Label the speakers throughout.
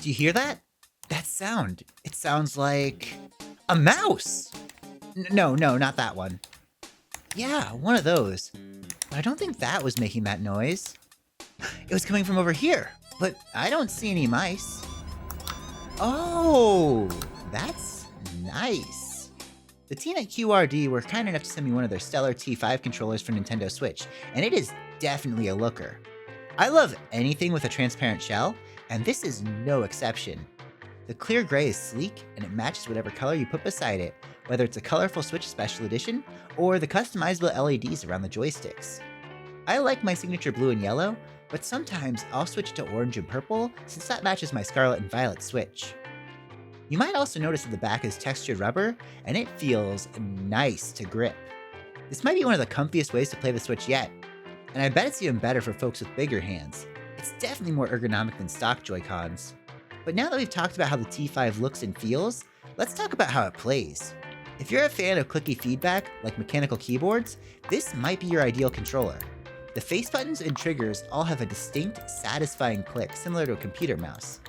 Speaker 1: Do you hear that? That sound. It sounds like a mouse. No, not that one. Yeah, one of those. But I don't think that was making that noise. It was coming from over here, but I don't see any mice. Oh, that's nice. The team at QRD were kind enough to send me one of their Stellar T5 controllers for Nintendo Switch, and it is definitely a looker. I love anything with a transparent shell, and this is no exception. The clear gray is sleek, and it matches whatever color you put beside it, whether it's a colorful Switch Special Edition or the customizable LEDs around the joysticks. I like my signature blue and yellow, but sometimes I'll switch to orange and purple since that matches my scarlet and violet Switch. You might also notice that the back is textured rubber, and it feels nice to grip. This might be one of the comfiest ways to play the Switch yet, and I bet it's even better for folks with bigger hands. It's definitely more ergonomic than stock Joy-Cons. But now that we've talked about how the T5 looks and feels, let's talk about how it plays. If you're a fan of clicky feedback, like mechanical keyboards, this might be your ideal controller. The face buttons and triggers all have a distinct, satisfying click similar to a computer mouse.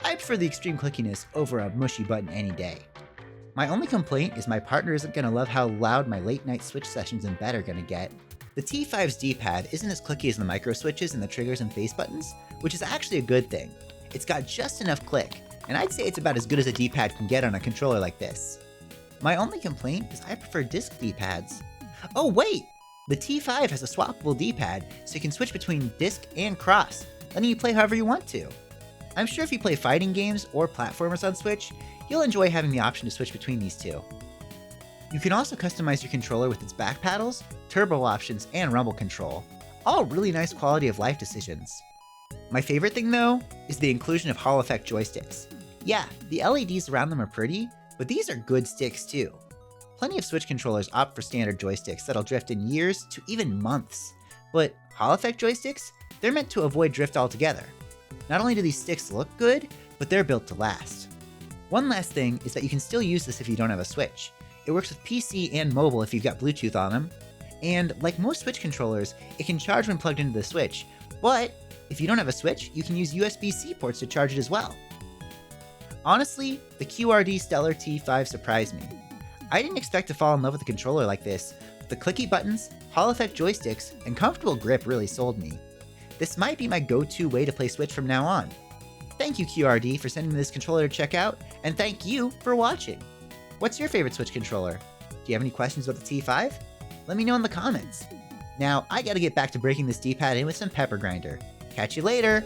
Speaker 1: I prefer the extreme clickiness over a mushy button any day. My only complaint is my partner isn't going to love how loud my late night Switch sessions in bed are going to get. The T5's D-pad isn't as clicky as the micro switches and the triggers and face buttons, which is actually a good thing. It's got just enough click, and I'd say it's about as good as a D-pad can get on a controller like this. My only complaint is I prefer disc D-pads. Oh wait! The T5 has a swappable D-pad, so you can switch between disc and cross, letting you play however you want to. I'm sure if you play fighting games or platformers on Switch, you'll enjoy having the option to switch between these two. You can also customize your controller with its back paddles, turbo options, and rumble control. All really nice quality of life decisions. My favorite thing though, is the inclusion of Hall effect joysticks. Yeah, the LEDs around them are pretty, but these are good sticks too. Plenty of Switch controllers opt for standard joysticks that'll drift in years to even months, but Hall effect joysticks, they're meant to avoid drift altogether. Not only do these sticks look good, but they're built to last. One last thing is that you can still use this if you don't have a Switch. It works with PC and mobile if you've got Bluetooth on them, and like most Switch controllers, it can charge when plugged into the Switch, but if you don't have a Switch, you can use USB-C ports to charge it as well. Honestly, the QRD Stellar T5 surprised me. I didn't expect to fall in love with a controller like this, but the clicky buttons, Hall effect joysticks, and comfortable grip really sold me. This might be my go-to way to play Switch from now on. Thank you QRD for sending me this controller to check out, and thank you for watching. What's your favorite Switch controller? Do you have any questions about the T5? Let me know in the comments. Now, I gotta get back to breaking this D-pad in with some pepper grinder. Catch you later!